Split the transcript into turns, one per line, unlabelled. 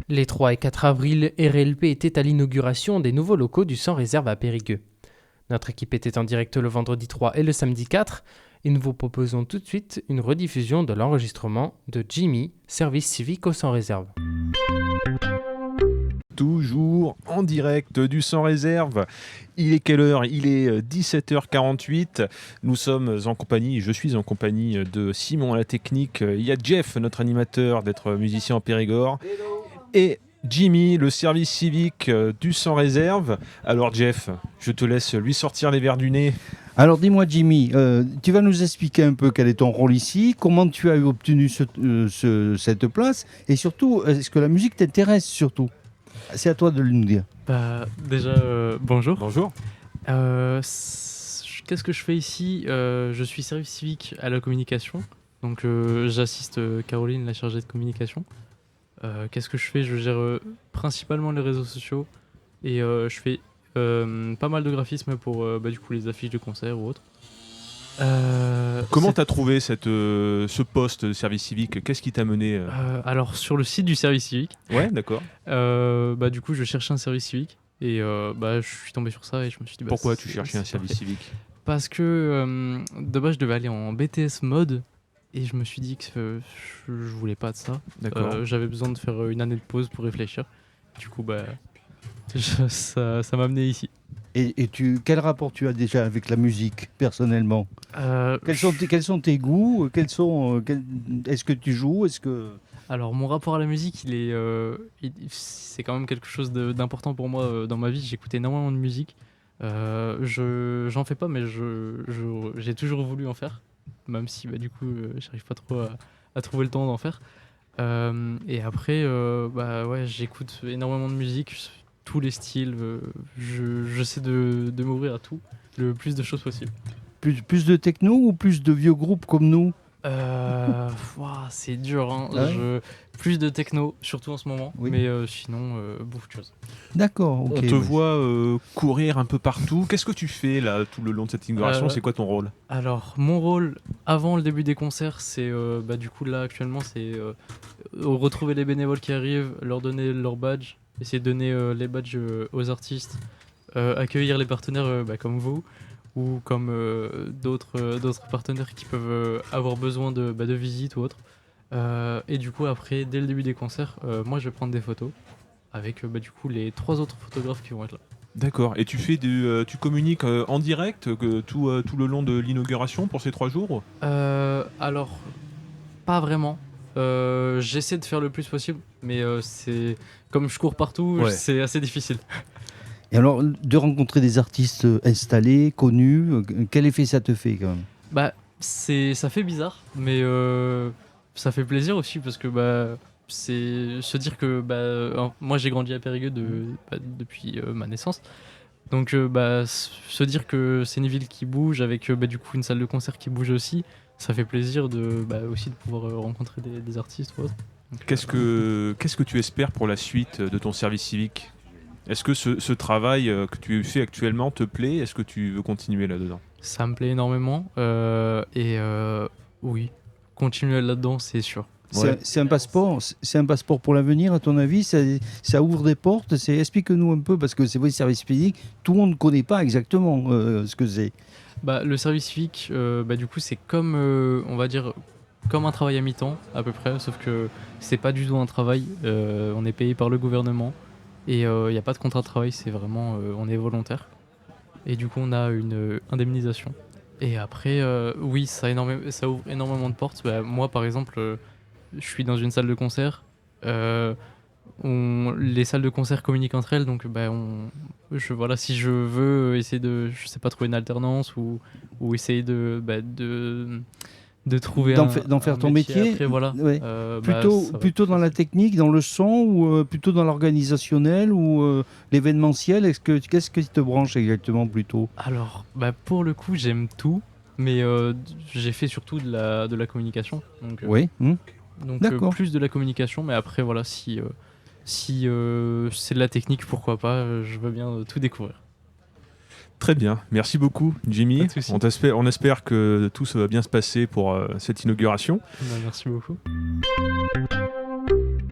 Les 3 et 4 avril, RLP était à l'inauguration des nouveaux locaux du Sans Réserve à Périgueux. Notre équipe était en direct le vendredi 3 et le samedi 4 et nous vous proposons tout de suite une rediffusion de l'enregistrement de Jimmy, service civique au Sans Réserve.
Toujours en direct du Sans Réserve. Il est quelle heure ? Il est 17h48. Nous sommes en compagnie, je suis en compagnie de Simon à la technique. Il y a Jeff, notre animateur, d'être musicien en Périgord. Et Jimmy, le service civique du Sans Réserve. Alors Jeff, je te laisse lui sortir les verres du nez.
Alors dis-moi Jimmy, tu vas nous expliquer un peu quel est ton rôle ici, comment tu as obtenu cette place et surtout, est-ce que la musique t'intéresse surtout ? C'est à toi de nous dire.
Déjà, bonjour.
Bonjour.
Qu'est-ce que je fais ici ? Je suis service civique à la communication. Donc j'assiste Caroline, la chargée de communication. Qu'est-ce que je fais ? Je gère principalement les réseaux sociaux et je fais pas mal de graphismes pour du coup les affiches de concerts ou autres.
Comment t'as trouvé ce poste de service civique ? Qu'est-ce qui t'a mené
Alors sur le site du service civique.
Ouais, d'accord.
Du coup je cherchais un service civique et je suis tombé sur ça et je me suis dit
pourquoi tu cherchais un service civique ?
Parce que de base je devais aller en BTS mode et je me suis dit que je voulais pas de ça.
D'accord.
J'avais besoin de faire une année de pause pour réfléchir. Du coup ça m'a amené ici.
Et quel rapport tu as déjà avec la musique personnellement ? Quels sont tes goûts ? Est-ce que tu joues ?
Alors mon rapport à la musique, c'est quand même quelque chose d'important pour moi dans ma vie. J'écoute énormément de musique. J'en fais pas, mais j'ai toujours voulu en faire, même si j'arrive pas trop à trouver le temps d'en faire. Et après, j'écoute énormément de musique, tous les styles. J'essaie de m'ouvrir à tout, le plus de choses possible.
Plus de techno ou plus de vieux groupes comme nous ?
C'est dur, hein.
Ouais.
Plus de techno, surtout en ce moment,
oui.
Mais sinon, beaucoup de choses.
D'accord, ok.
On te voit courir un peu partout. Qu'est-ce que tu fais là tout le long de cette inauguration ? C'est quoi ton rôle ?
Alors, mon rôle avant le début des concerts, c'est du coup là actuellement, c'est retrouver les bénévoles qui arrivent, leur donner leur badge, essayer de donner les badges aux artistes, accueillir les partenaires comme vous ou comme d'autres partenaires qui peuvent avoir besoin de visites ou autre. Et du coup après, dès le début des concerts, moi je vais prendre des photos avec du coup les 3 autres photographes qui vont être là.
D'accord. Et tu communiques en direct tout le long de l'inauguration pour ces 3 jours ?
Alors, pas vraiment. J'essaie de faire le plus possible, mais c'est comme je cours partout,
Ouais.
C'est assez difficile.
Et alors, de rencontrer des artistes installés, connus, quel effet ça te fait quand même ?
Ça fait bizarre, mais ça fait plaisir aussi parce que c'est se dire que moi j'ai grandi à Périgueux depuis ma naissance. Donc se dire que c'est une ville qui bouge avec du coup une salle de concert qui bouge aussi, ça fait plaisir aussi de pouvoir rencontrer des artistes ou autre. Donc,
Qu'est-ce que tu espères pour la suite de ton service civique ? Est-ce que ce travail que tu fais actuellement te plaît ? Est-ce que tu veux continuer là-dedans ?
Ça me plaît énormément oui, continuer là-dedans, c'est sûr.
Ouais. C'est un passeport pour l'avenir, à ton avis ? Ça ouvre des portes ? Explique-nous un peu, parce que c'est vrai, le service civique, tout le monde ne connaît pas exactement ce que c'est.
Le service civique, du coup, c'est comme, on va dire, comme un travail à mi-temps, à peu près, sauf que c'est pas du tout un travail. On est payé par le gouvernement et il n'y a pas de contrat de travail, c'est vraiment, on est volontaire. Et du coup, on a une indemnisation. Et après, oui, ça ouvre énormément de portes. Moi, par exemple, je suis dans une salle de concert. Les salles de concert communiquent entre elles, donc si je veux essayer de, je sais pas, trouver une alternance ou essayer de trouver
d'en faire ton métier
après, voilà.
Ouais. Plutôt dans la technique, dans le son, ou plutôt dans l'organisationnel ou l'événementiel. Qu'est-ce qui te branche exactement plutôt ?
Alors, pour le coup, j'aime tout, mais j'ai fait surtout de la communication. Donc,
oui.
Donc plus de la communication, mais après voilà, si c'est de la technique, pourquoi pas, je veux bien tout découvrir.
Très bien, merci beaucoup Jimmy.
Pas de souci.
On espère que tout va bien se passer pour cette inauguration.
Merci beaucoup.